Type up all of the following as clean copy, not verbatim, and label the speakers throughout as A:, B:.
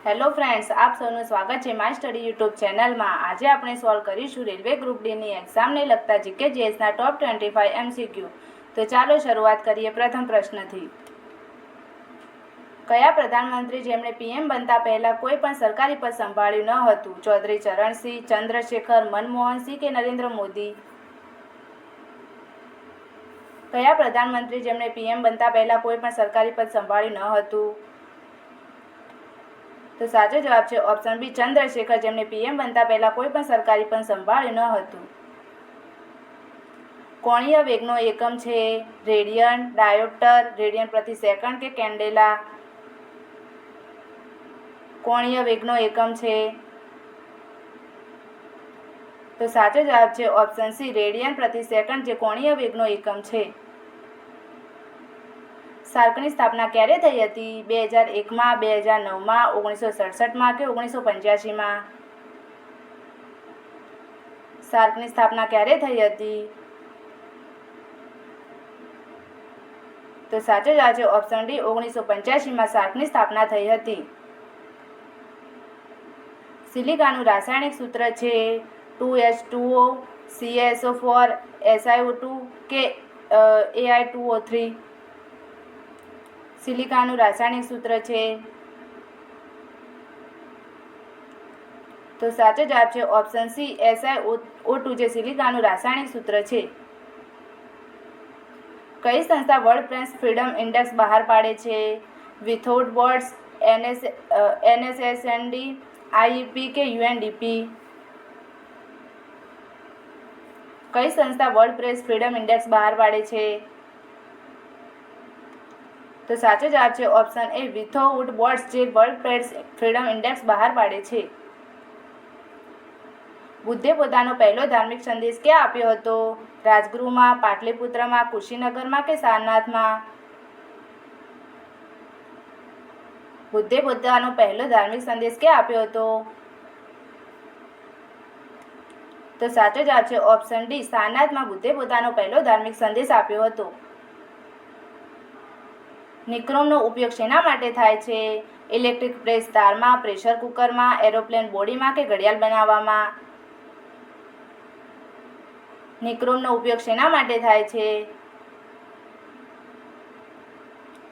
A: Hello friends, આપ સૌનું સ્વાગત છે માય સ્ટડી યુટ્યુબ ચેનલમાં। આજે આપણે સોલ્વ કરીશું રેલવે ગ્રુપ ડીની એક્ઝામને લગતા જીકે જીએસના ટોપ 25 MCQ। તો ચાલો શરૂઆત કરીએ પ્રથમ પ્રશ્નથી। કયા પ્રધાનમંત્રી જેમણે પીએમ બનતા પહેલા કોઈ પણ સરકારી પદ સંભાળ્યું ન હતું? ચૌધરી ચરણસિંહ, ચંદ્રશેખર, મનમોહનસિંહ કે નરેન્દ્ર મોદી? કયા પ્રધાનમંત્રી જેમણે પીએમ બનતા પહેલા કોઈ પણ સરકારી પદ સંભાળ્યું ન હતું? તો સાચો જવાબ છે ઓપ્શન બી, ચંદ્રશેખર, જેમને પીએમ બનતા પહેલા કોઈ પણ સરકારી પદ સંભાળ્યું ન હતું। કોણીય વેગનો એકમ છે રેડિયન, ડાયોપ્ટર, રેડિયન પ્રતિ સેકન્ડ કે કેન્ડેલા? કોણીય વેગનો એકમ છે તો સાચો જવાબ છે ઓપ્શન સી, રેડિયન પ્રતિ સેકન્ડ, જે કોણીય વેગનો એકમ છે। સાર્કની સ્થાપના ક્યારે થઈ હતી? 2001માં, 2009માં, 1967માં કે 1985માં? સાર્કની સ્થાપના ક્યારે થઈ હતી? તો સાચો જવાબ છે ઓપ્શન ડી, 1985માં સાર્કની સ્થાપના થઈ હતી। સિલિકાનું રાસાયણિક સૂત્ર છે 2H2O, CaSO4, SiO2 કે Ai2O3? સિલિકાનું રાસાયણિક સૂત્ર છે તો સાચો જવાબ છે ઓપ્શન સી, SiO2, જે સિલિકાનું રાસાયણિક સૂત્ર છે। કઈ સંસ્થા વર્લ્ડ પ્રેસ ફ્રીડમ ઇન્ડેક્સ બહાર પાડે છે? વિથઆઉટ બોર્ડ્સ, NSSND, IEP કે UNDP? કઈ સંસ્થા વર્લ્ડ પ્રેસ ફ્રીડમ ઇન્ડેક્સ બહાર પાડે છે? તો સાચો જવાબ છે ઓપ્શન એ, વિથઆઉટ બોર્ડ્સ, જે વર્લ્ડ પ્રેસ ફ્રીડમ ઇન્ડેક્સ બહાર પાડે છે। બુદ્ધે પોતાનો પહેલો ધાર્મિક સંદેશ ક્યાં આપ્યો હતો? રાજગૃહમાં, પાટલીપુત્રમાં, કુશીનગરમાં કે સારનાથમાં? બુદ્ધે પોતાનો પહેલો ધાર્મિક સંદેશ ક્યાં આપ્યો હતો? તો સાચો જવાબ છે ઓપ્શન ડી, સારનાથમાં બુદ્ધે પોતાનો પહેલો ધાર્મિક સંદેશ આપ્યો હતો। નિક્રોમનો ઉપયોગ શેના માટે થાય છે? ઇલેક્ટ્રિક પ્રેસ તારમાં, પ્રેશર કુકરમાં, એરોપ્લેન બોડીમાં કે ઘડિયાળ બનાવવામાં? નિક્રોમનો ઉપયોગ શેના માટે થાય છે?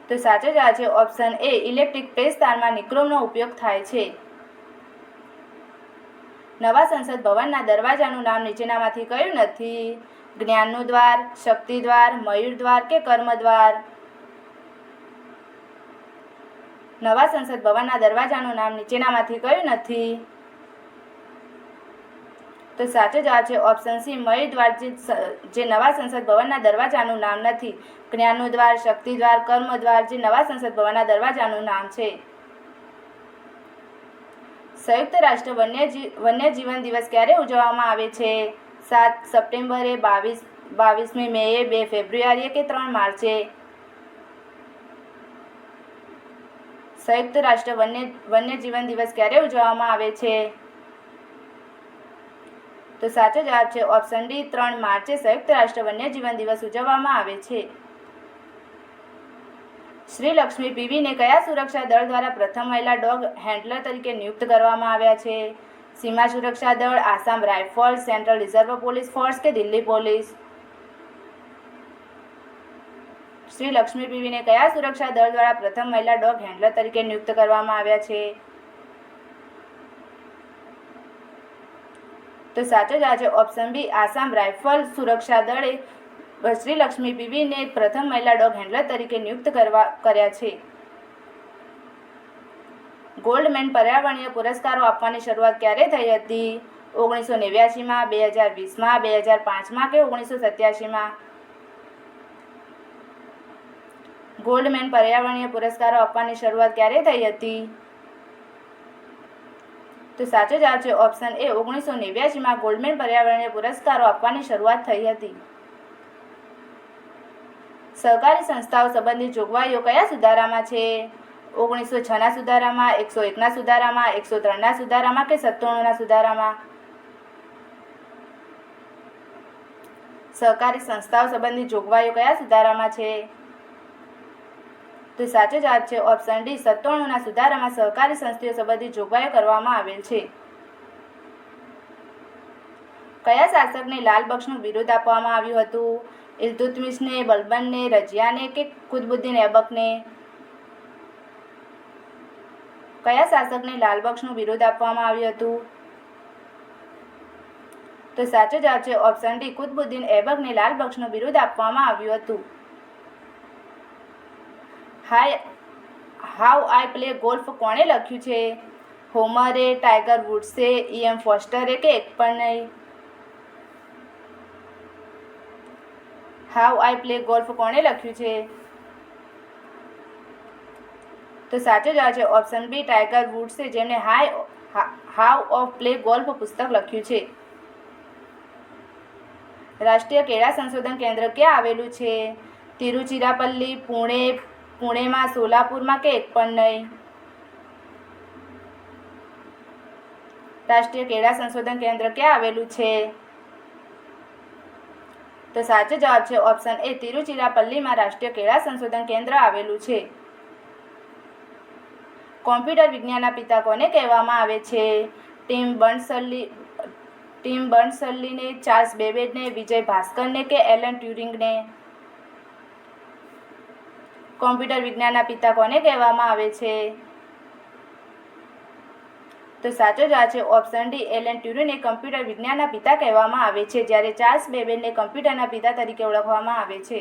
A: તો સાચો જવાબ છે ઓપ્શન એ, ઇલેક્ટ્રિક પ્રેસ તારમાં નિક્રોમનો ઉપયોગ થાય છે। નવા સંસદ ભવનના દરવાજાનું નામ નીચેનામાંથી કયું નથી? જ્ઞાનનું દ્વાર, શક્તિ દ્વાર, મયુર દ્વાર કે કર્મ દ્વાર? નવા સંસદ ભવનના દરવાજાનું નામ નીચેનામાંથી કયું નથી? તો સાચો જવાબ છે ઓપ્શન સી, મયુર દ્વાર, જે નવા સંસદ ભવનના દરવાજાનું નામ નથી। જ્ઞાનનું દ્વાર, શક્તિ દ્વાર, કર્મ દ્વાર, જે નવા સંસદ ભવનના દરવાજાનું નામ છે। સંયુક્ત રાષ્ટ્ર વન્યજીવન દિવસ ક્યારે ઉજવવામાં આવે છે? 7 સપ્ટેમ્બરે, 22મી મેએ, 2 ફેબ્રુઆરીએ કે 3 માર્ચે? સંયુક્ત રાષ્ટ્ર વન્યજીવન દિવસ ક્યારે ઉજવવામાં આવે છે? તો સાચો જવાબ છે ઓપ્શન ડી, 3 માર્ચે સંયુક્ત રાષ્ટ્ર વન્યજીવન દિવસ ઉજવવામાં આવે છે। શ્રી લક્ષ્મી પીવીને કયા સુરક્ષા દળ દ્વારા પ્રથમ મહિલા ડોગ હેન્ડલર તરીકે નિયુક્ત કરવામાં આવ્યા છે? સીમા સુરક્ષા દળ, Assam rifles, central reserve police force કે દિલ્હી પોલીસ? શ્રી લક્ષ્મી પીવીને કયા સુરક્ષા દળ દ્વારા પ્રથમ મહિલા ડોગ હેન્ડલર તરીકે નિયુક્ત કરવામાં આવ્યા છે? તો સાચો જવાબ છે ઓપ્શન બી, આસામ રાઇફલ સુરક્ષા દળે શ્રી લક્ષ્મી પીવીને પ્રથમ મહિલા ડોગ હેન્ડલર તરીકે નિયુક્ત કર્યા છે। ગોલ્ડમેન પર્યાવરણીય પુરસ્કારો આપવાની શરૂઆત ક્યારે થઈ હતી? 1989માં, 2020માં, 2005માં કે 1987માં? ગોલ્ડમેન પર્યાવરણીય પુરસ્કારો આપવાની શરૂઆત ક્યારે થઈ હતી? તો સાચો જવાબ છે ઓપ્શન એ, 1989માં ગોલ્ડમેન પર્યાવરણીય પુરસ્કારો આપવાની શરૂઆત થઈ હતી। સહકારી સંસ્થાઓ સંબંધિત જોગવાઈઓ કયા સુધારામાં છે? 1906ના સુધારામાં, 101ના સુધારામાં, 103ના સુધારામાં કે 97ના સુધારામાં? સહકારી સંસ્થાઓ સંબંધિત જોગવાઈઓ કયા સુધારામાં છે? તો સાચો જવાબ છે ઓપ્શન ડી 97ના સુધારામાં સહકારી સંસ્થાઓ સંબંધિત જોગવાઈઓ કરવામાં આવેલ છે. કયા શાસકને લાલ બક્ષનું બિરુદ આપવામાં આવ્યું હતું? ઇલ્તુત્મિશને, બલબનને, રજિયાને કે કુતબુદ્દીન એબકને? કયા શાસકને લાલ બક્ષનું બિરુદ આપવામાં આવ્યું હતું? તો સાચો જવાબ છે ઓપ્શન ડી કુતબુદ્દીન એબકને લાલ બક્ષનું બિરુદ આપવામાં આવ્યું હતું. હાઉ આઈ પ્લે ગોલ્ફ કોણે લખ્યું છે? હોમરે, ટાઈગર વુડ્સે, E.M. ફોસ્ટરે કે એક પણ નહીં? હાઉ આઈ પ્લે ગોલ્ફ કોણે લખ્યું છે? તો સાચો જવાબ છે ઓપ્શન બી ટાઈગર વુડ્સે, જેમણે હાઉ ઓફ પ્લે ગોલ્ફ પુસ્તક લખ્યું છે. રાષ્ટ્રીય ક્રીડા સંશોધન કેન્દ્ર ક્યાં આવેલું છે? તિરુચિરાપલ્લી, પુણેમાં, સોલાપુરમાં કે એક પણ નહીં? રાષ્ટ્રીય ક્રીડા સંશોધન કેન્દ્ર ક્યાં આવેલું છે? તો સાચો જવાબ છે ઓપ્શન એ તિરુચિરાપલ્લીમાં રાષ્ટ્રીય ક્રીડા સંશોધન કેન્દ્ર આવેલું છે. કોમ્પ્યુટર વિજ્ઞાનના પિતા કોને કહેવામાં આવે છે? ટિમ બર્નર્સ-લીને, ચાર્લ્સ બેબેજને, વિજય ભાસ્કરને કે એલન ટ્યુરિંગને? કોમ્પ્યુટર વિજ્ઞાનના પિતા કોને કહેવામાં આવે છે? તો સાચો જવાબ છે ઓપ્શન ડી એલન ટ્યુરિંગને કમ્પ્યુટર વિજ્ઞાનના પિતા કહેવામાં આવે છે, જ્યારે ચાર્લ્સ બેબેજને કમ્પ્યુટરના પિતા તરીકે ઓળખવામાં આવે છે.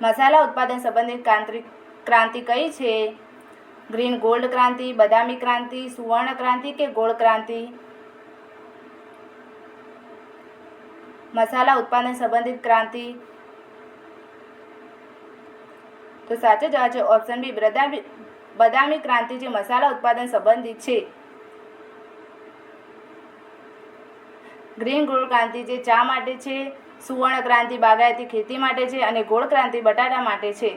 A: મસાલા ઉત્પાદન સંબંધિત ક્રાંતિ કઈ છે? ગ્રીન ગોલ્ડ ક્રાંતિ, બદામી ક્રાંતિ, સુવર્ણ ક્રાંતિ કે ગોળ ક્રાંતિ? મસાલા ઉત્પાદન સંબંધિત ક્રાંતિ. તો સાચો જવાબ છે ઓપ્શન બી બદામી ક્રાંતિ, જે મસાલા ઉત્પાદન સંબંધિત છે. ગ્રીન ગોલ્ડ ક્રાંતિ જે ચા માટે છે, સુવર્ણ ક્રાંતિ બાગાયતી ખેતી માટે છે અને ગોળ ક્રાંતિ બટાટા માટે છે.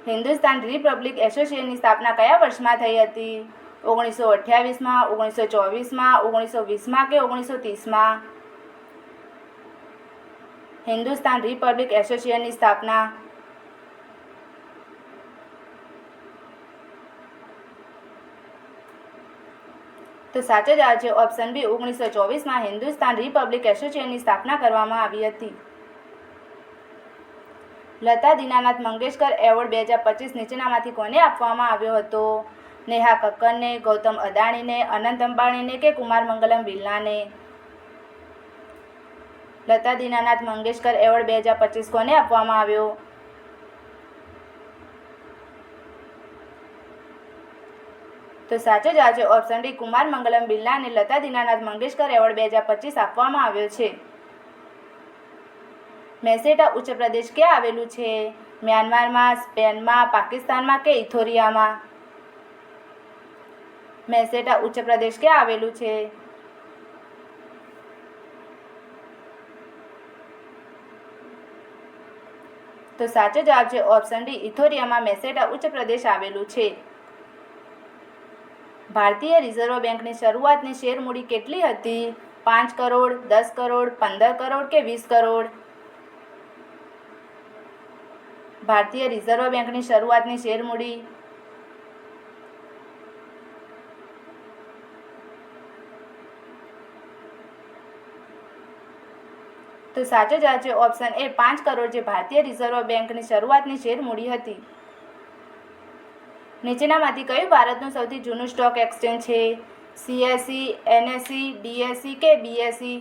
A: હિન્દુસ્તાન રિપબ્લિક એસોસિએશનની સ્થાપના કયા વર્ષમાં થઈ હતી? 1928માં, 1924માં, 1920માં કે 1930માં? હિન્દુસ્તાન રિપબ્લિક એસોસિએશનની સ્થાપના તો સાચો જવાબ છે ઓપ્શન બી 1924માં હિન્દુસ્તાન રિપબ્લિક એસોસિએશનની સ્થાપના કરવામાં આવી હતી. લતા દીનાનાથ મંગેશકર એવોર્ડ 2025 નીચેનામાંથી કોને આપવામાં આવ્યો હતો? નેહા કક્કરને, ગૌતમ અદાણીને, અનંત અંબાણીને કે કુમાર મંગલમ બિરલાને? લતા દીનાનાથ મંગેશકર એવોર્ડ 2025 કોને આપવામાં આવ્યો? તો સાચો જવાબ છે ઓપ્શન ડી કુમાર મંગલમ બિરલાને લતા દીનાનાથ મંગેશકર એવોર્ડ 2025 આપવામાં આવ્યો છે. મેસેટા ઉચ્ચ પ્રદેશ ક્યાં આવેલું છે? મ્યાનમારમાં, સ્પેનમાં, પાકિસ્તાનમાં કે ઇથોરિયામાં? મેસેટા ઉચ્ચ પ્રદેશ ક્યાં આવેલું છે? તો સાચો જવાબ છે ઓપ્શન ડી ઇથોરિયામાં મેસેટા ઉચ્ચ પ્રદેશ આવેલું છે. ભારતીય રિઝર્વ બેંકની શરૂઆતની શેર મૂડી કેટલી હતી? 5 કરોડ, 10 કરોડ, 15 કરોડ કે 20 કરોડ? ભારતીય રિઝર્વ બેંકની શરૂઆતની શેર મૂડી તો સાચો જવાબ છે ઓપ્શન એ 5 કરોડ, જે ભારતીય રિઝર્વ બેંકની શરૂઆતની શેર મૂડી હતી. નીચેનામાંથી કયું ભારતનું સૌથી જૂનું સ્ટોક એક્સચેન્જ છે? CSE, NSE, DSE કે BSE?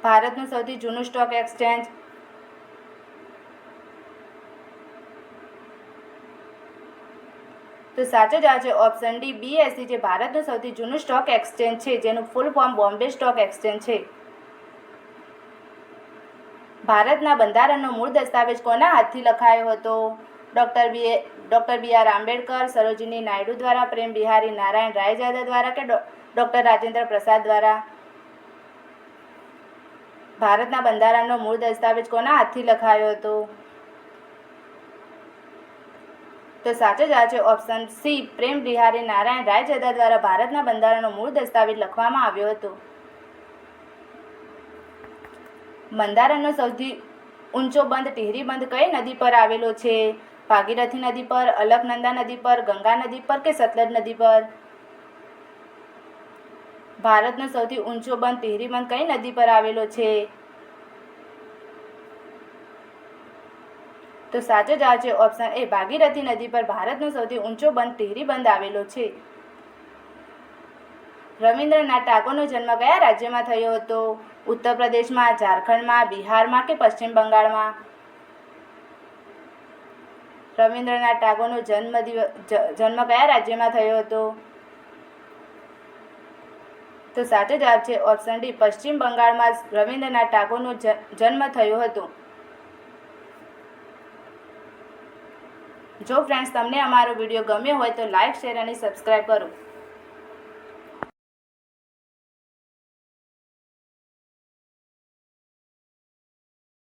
A: ભારતનું સૌથી જૂનું સ્ટોક એક્સચેન્જ તો સાચો જવાબ છે ઓપ્શન ડી BSE, જે ભારતનું સૌથી જૂનું સ્ટોક એક્સચેન્જ છે, જેનું full form Bombay stock exchange છે. ભારતના બંધારણનો મૂળ દસ્તાવેજ કોના હાથથી લખાયો હતો? ડૉક્ટર BR આંબેડકર, સરોજિની નાયડુ દ્વારા, પ્રેમ બિહારી નારાયણ રાયજાદા દ્વારા કે ડૉક્ટર રાજેન્દ્ર પ્રસાદ દ્વારા? ભારતના બંધારણનો મૂળ દસ્તાવેજ કોના હાથથી લખાયો હતો? તો સાચો જવાબ છે ઓપ્શન સી પ્રેમ બિહારી નારાયણ રાયજાદા દ્વારા ભારતના બંધારણનો મૂળ દસ્તાવેજ લખવામાં આવ્યો હતો. બંધારણનો સૌથી ઊંચો બંધ ટિહરી બંધ કઈ નદી પર આવેલો છે? ભાગીરથી નદી પર, અલકનંદા નદી પર, ગંગા નદી પર કે સતલજ નદી પર? ભારતનો સૌથી ઊંચો બંધ ટિહરી બંધ કઈ નદી પર આવેલો છે? તો સાચો જવાબ છે ઓપ્શન એ, ભાગીરથી નદી પર ભારતનો સૌથી ઊંચો બંધ ટિહરી બંધ આવેલો છે. રવિન્દ્રનાથ ટાગોરનો જન્મ કયા રાજ્યમાં થયો હતો? ઉત્તર પ્રદેશમાં, ઝારખંડમાં, બિહારમાં કે પશ્ચિમ બંગાળમાં? રવિન્દ્રનાથ ટાગોરનો જન્મ કયા રાજ્યમાં થયો હતો? તો સાચો જવાબ છે ઓપ્શન ડી, પશ્ચિમ બંગાળમાં રવિન્દ્રનાથ ટાગોરનો જન્મ થયો હતો. જો ફ્રેન્ડ્સ તમને અમારો વિડીયો ગમ્યો હોય તો લાઇક, શેર અને સબસ્ક્રાઈબ કરો.